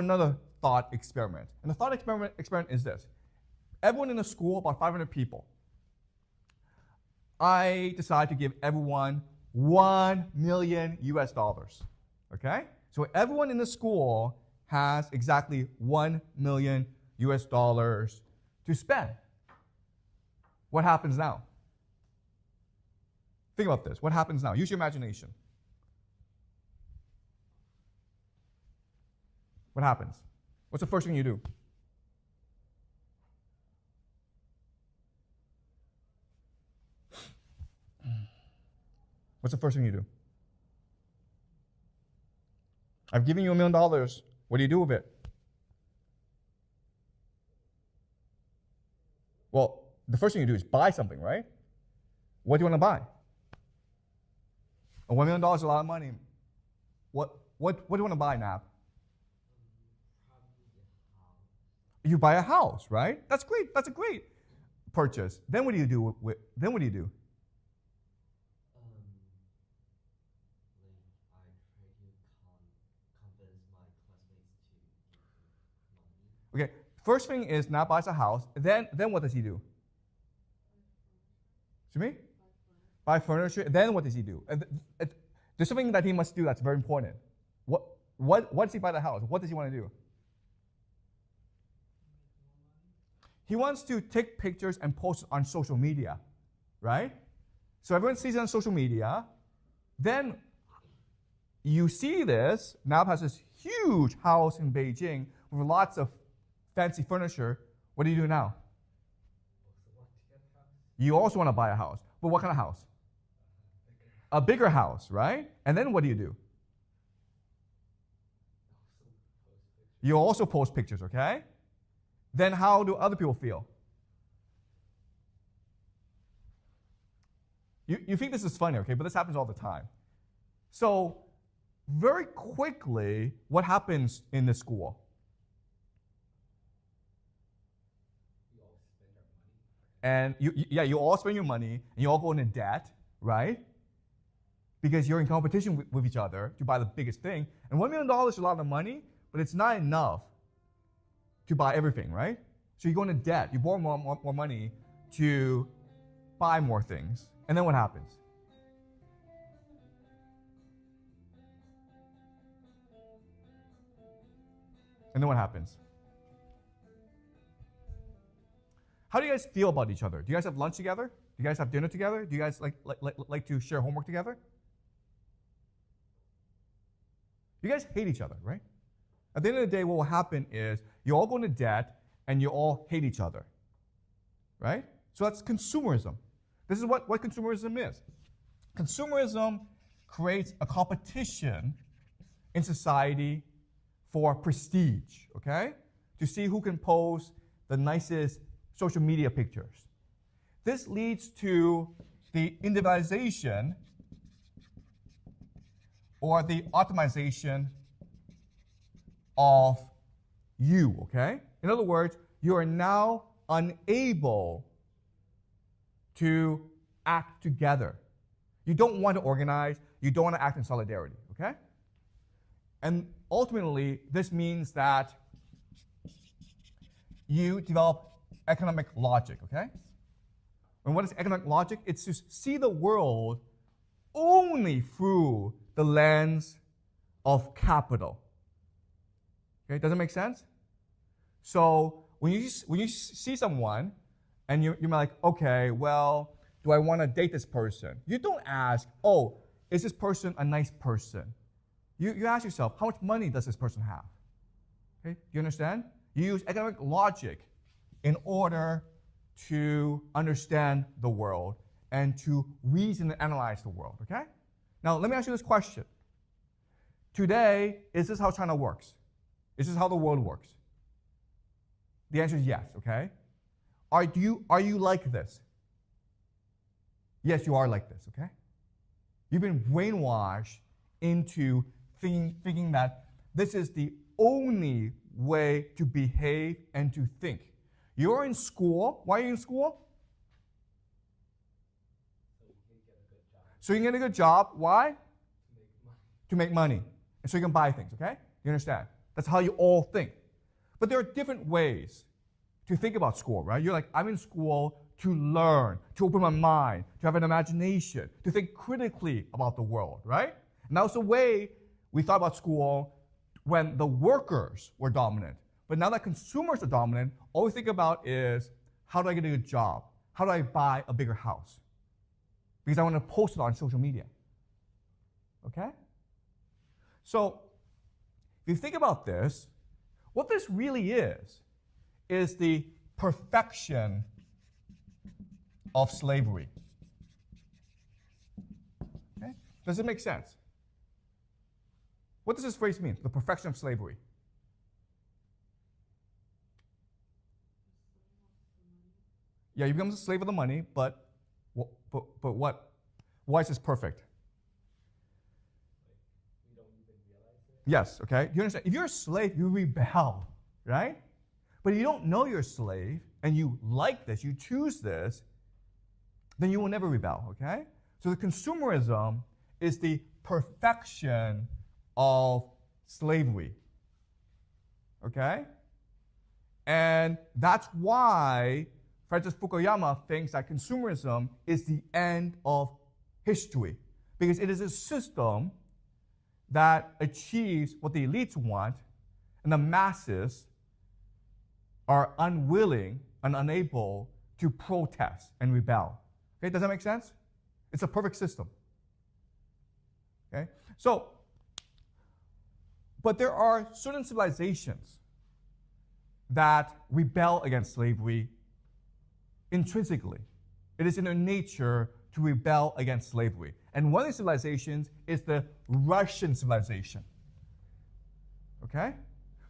another thought experiment. And the thought experiment is this. Everyone in the school, about 500 people, I decide to give everyone $1 million US. Okay? So everyone in the school has exactly $1 million US to spend. What happens now? Think about this. What happens now? Use your imagination. What happens? What's the first thing you do? What's the first thing you do? I've given you $1 million. What do you do with it? Well, the first thing you do is buy something, right? What do you want to buy? $1 million is a lot of money. What do you want to buy, Nap? You buy a house, right? That's great. That's a great purchase. Then what do you do? Then what do you do? Okay, first thing is Nap buys a house. Then what does he do? Excuse me? Buy furniture. Then what does he do? There's something that he must do that's very important. What does he buy the house? What does he want to do? He wants to take pictures and post it on social media, right? So everyone sees it on social media. Then you see this. Nap has this huge house in Beijing with lots of fancy furniture. What do you do now? You also want to buy a house. But what kind of house? A bigger house, right? And then what do you do? You also post pictures, okay? Then how do other people feel? You think this is funny, okay? But this happens all the time. So very quickly, what happens in the school? And you all spend your money, and you all go into debt, right? Because you're in competition with each other to buy the biggest thing. And $1 million is a lot of money, but it's not enough to buy everything, right? So you go into debt. You borrow more money to buy more things. And then what happens? And then what happens? How do you guys feel about each other? Do you guys have lunch together? Do you guys have dinner together? Do you guys like to share homework together? You guys hate each other, right? At the end of the day, what will happen is you all go into debt and you all hate each other, right? So that's consumerism. This is what consumerism is. Consumerism creates a competition in society for prestige, okay? To see who can post the nicest social media pictures. This leads to the individualization or the optimization of you, okay? In other words, you are now unable to act together. You don't want to organize. You don't want to act in solidarity, okay? And ultimately, this means that you develop economic logic, okay? And what is economic logic? It's to see the world only through the lens of capital. Okay, does it make sense? So when you see someone and you're like, okay, well, do I want to date this person? You don't ask, oh, is this person a nice person? You ask yourself, how much money does this person have? Okay, do you understand? You use economic logic in order to understand the world and to reason and analyze the world, okay? Now, let me ask you this question. Today, is this how China works? Is this how the world works? The answer is yes, okay? Are you like this? Yes, you are like this, okay? You've been brainwashed into thinking that this is the only way to behave and to think. You're in school. Why are you in school? So you can get a good job. Why? To make money. And so you can buy things, okay? You understand? That's how you all think. But there are different ways to think about school, right? You're like, I'm in school to learn, to open my mind, to have an imagination, to think critically about the world, right? And that was the way we thought about school when the workers were dominant. But now that consumers are dominant, all we think about is, how do I get a good job? How do I buy a bigger house? Because I want to post it on social media. Okay? So, if you think about this, what this really is the perfection of slavery. Okay? Does it make sense? What does this phrase mean? The perfection of slavery. Yeah, you become a slave of the money, but what? Why is this perfect? We don't even realize it. Yes, okay? You understand? If you're a slave, you rebel, right? But if you don't know you're a slave, and you like this, you choose this, then you will never rebel, okay? So the consumerism is the perfection of slavery, okay? And that's why Francis Fukuyama thinks that consumerism is the end of history, because it is a system that achieves what the elites want, and the masses are unwilling and unable to protest and rebel. Okay, does that make sense? It's a perfect system. Okay, so, but there are certain civilizations that rebel against slavery intrinsically. It is in their nature to rebel against slavery. And one of these civilizations is the Russian civilization. Okay?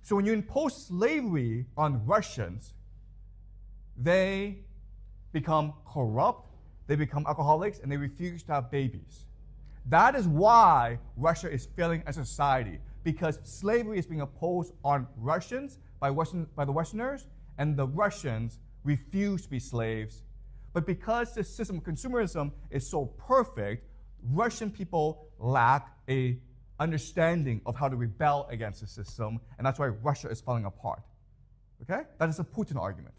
So when you impose slavery on Russians, they become corrupt, they become alcoholics, and they refuse to have babies. That is why Russia is failing as a society, because slavery is being imposed on Russians by the Westerners, and the Russians refuse to be slaves. But because the system of consumerism is so perfect, Russian people lack a understanding of how to rebel against the system, and that's why Russia is falling apart. Okay? That is a Putin argument.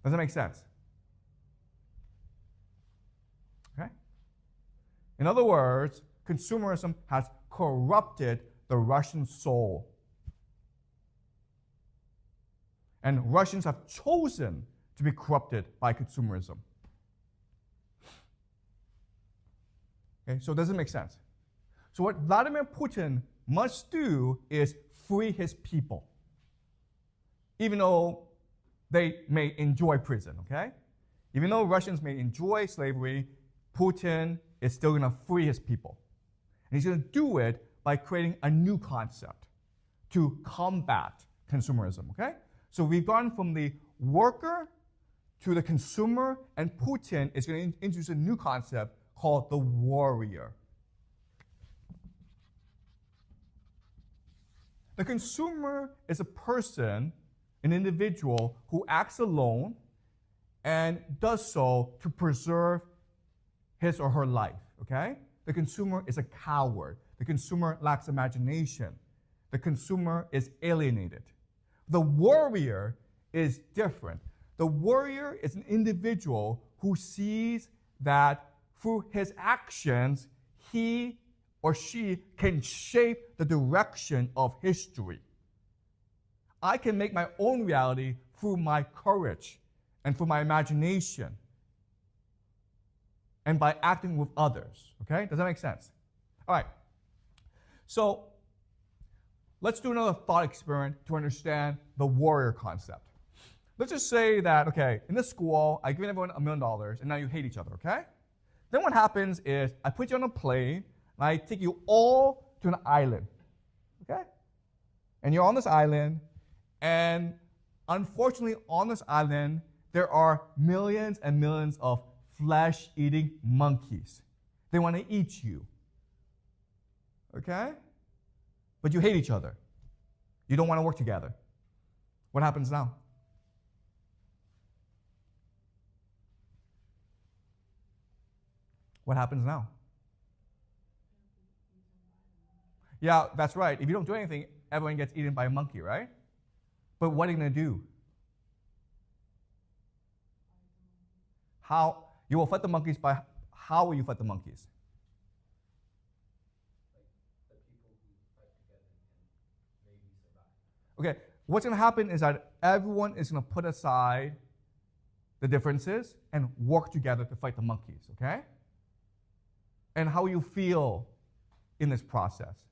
Does that make sense? Okay? In other words, consumerism has corrupted the Russian soul. And Russians have chosen to be corrupted by consumerism. Okay, so does it make sense? So what Vladimir Putin must do is free his people, even though they may enjoy prison, okay? Even though Russians may enjoy slavery, Putin is still going to free his people. And he's going to do it by creating a new concept to combat consumerism, okay? So we've gone from the worker to the consumer, and Putin is going to introduce a new concept called the warrior. The consumer is a person, an individual, who acts alone and does so to preserve his or her life, okay? The consumer is a coward. The consumer lacks imagination. The consumer is alienated. The warrior is different. The warrior is an individual who sees that through his actions, he or she can shape the direction of history. I can make my own reality through my courage and through my imagination and by acting with others. Okay? Does that make sense? All right. So let's do another thought experiment to understand the warrior concept. Let's just say that, okay, in this school, I've given everyone $1 million, and now you hate each other, okay? Then what happens is I put you on a plane, and I take you all to an island, okay? And you're on this island, and unfortunately on this island, there are millions and millions of flesh-eating monkeys. They want to eat you, okay? But you hate each other. You don't want to work together. What happens now? What happens now? Yeah, that's right. If you don't do anything, everyone gets eaten by a monkey, right? But what are you going to do? How? You will fight the monkeys by, how will you fight the monkeys? Like the people who fight together can maybe survive. Okay, what's going to happen is that everyone is going to put aside the differences and work together to fight the monkeys, okay? And how you feel in this process?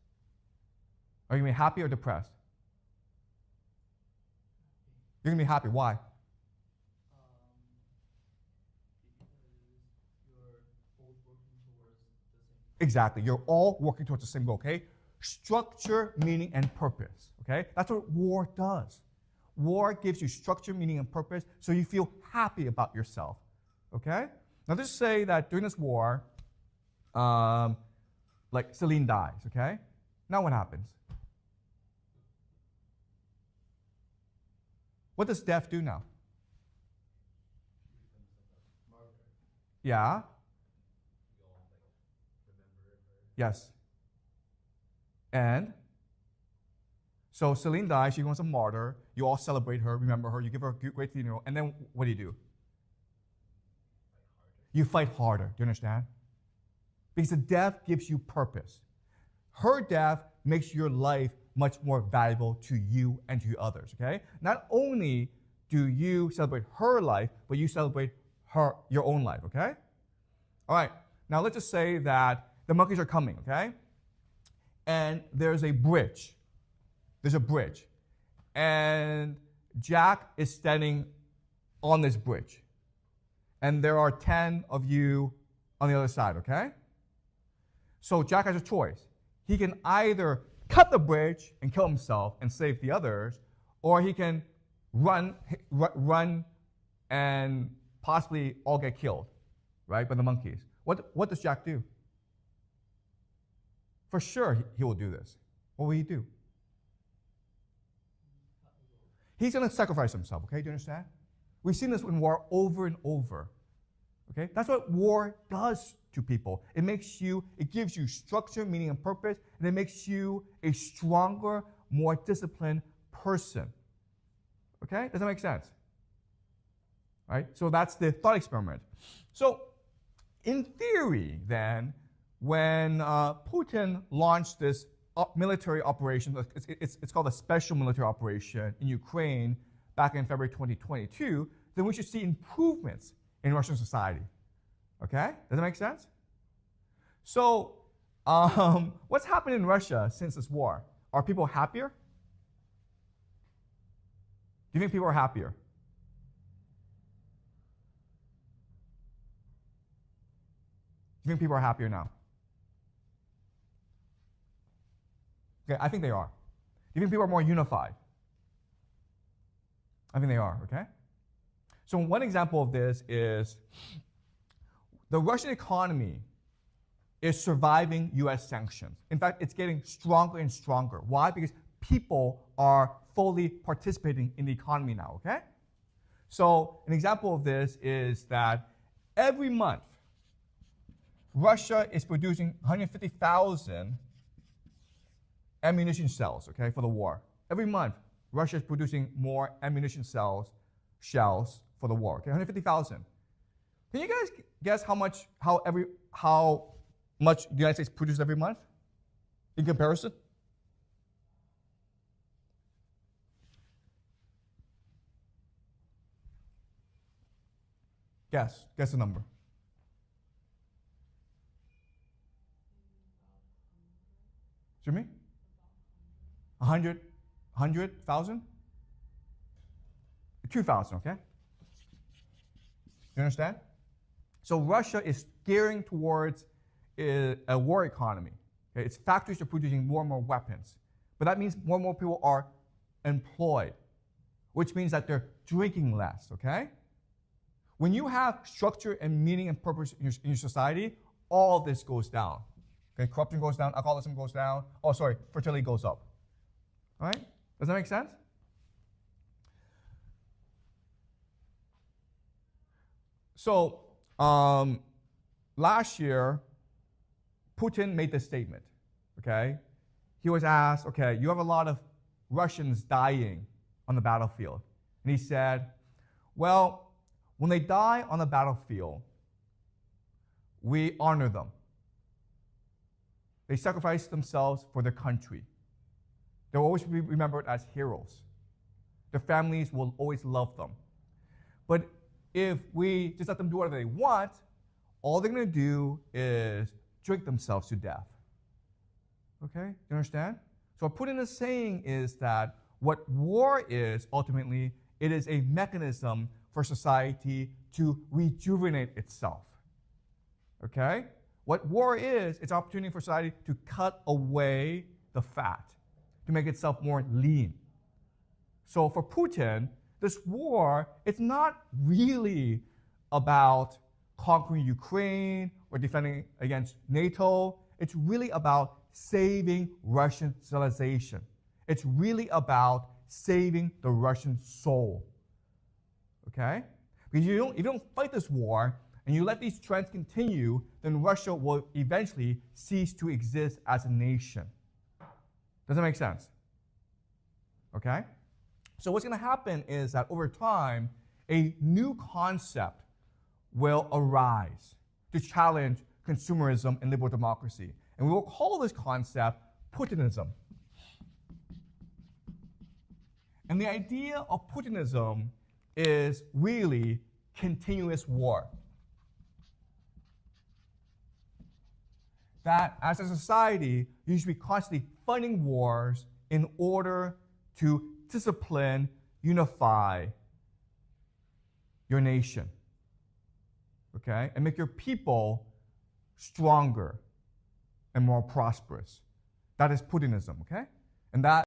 Are you going to be happy or depressed? You're going to be happy. Why? Because you're both working towards the same. Exactly. You're all working towards the same goal, okay? Structure, meaning, and purpose, okay? That's what war does. War gives you structure, meaning, and purpose so you feel happy about yourself, okay? Now, just say that during this war, like Celine dies, okay? Now what happens? What does death do now? Yeah? Yes. And so Celine dies, she becomes a martyr. You all celebrate her, remember her, you give her a great funeral, and then what do? You fight harder. Do you understand? Because the death gives you purpose. Her death makes your life much more valuable to you and to others, okay? Not only do you celebrate her life, but you celebrate your own life, okay? All right, now let's just say that the monkeys are coming, okay? And there's a bridge. There's a bridge. And Jack is standing on this bridge. And there are 10 of you on the other side, okay? So Jack has a choice. He can either cut the bridge and kill himself and save the others, or he can run and possibly all get killed, right, by the monkeys. What does Jack do? For sure, he will do this. What will he do? He's going to sacrifice himself, okay? Do you understand? We've seen this in war over and over, okay? That's what war does to people. It gives you structure, meaning, and purpose, and it makes you a stronger, more disciplined person, okay? Does that make sense? Right? So that's the thought experiment. So in theory, then, when Putin launched this military operation, it's called a special military operation in Ukraine back in February 2022, then we should see improvements in Russian society. Okay? Does that make sense? So, what's happened in Russia since this war? Are people happier? Do you think people are happier? Do you think people are happier now? Okay, I think they are. Do you think people are more unified? I think they are, okay? So one example of this is the Russian economy is surviving US sanctions. In fact, it's getting stronger and stronger. Why? Because people are fully participating in the economy now, okay? So an example of this is that every month, Russia is producing 150,000 ammunition cells, okay, for the war. Every month, Russia is producing more ammunition shells for the war, okay, 150,000. Can you guys guess how much the United States produces every month in comparison? Guess the number. Jimmy? 100,000? 2,000, okay? You understand? So Russia is gearing towards a war economy. Okay? Its factories are producing more and more weapons. But that means more and more people are employed, which means that they're drinking less, okay? When you have structure and meaning and purpose in your society, all this goes down. Okay? Corruption goes down, alcoholism goes down, fertility goes up. All right? Does that make sense? So, last year, Putin made this statement, okay? he was asked, okay, you have a lot of Russians dying on the battlefield. And he said, well, when they die on the battlefield, we honor them. They sacrifice themselves for their country. They'll always be remembered as heroes. Their families will always love them. But if we just let them do whatever they want, all they're going to do is drink themselves to death. Okay? You understand? So what Putin is saying is that what war is, ultimately, it is a mechanism for society to rejuvenate itself. Okay? What war is, it's an opportunity for society to cut away the fat, to make itself more lean. So for Putin, this war, it's not really about conquering Ukraine or defending against NATO. It's really about saving Russian civilization. It's really about saving the Russian soul. Okay? Because if you don't fight this war and you let these trends continue, then Russia will eventually cease to exist as a nation. Does that make sense? Okay? So what's going to happen is that over time, a new concept will arise to challenge consumerism and liberal democracy. And we will call this concept Putinism. And the idea of Putinism is really continuous war. That as a society, you should be constantly fighting wars in order to discipline, unify your nation, okay? And make your people stronger and more prosperous. That is Putinism, okay? And that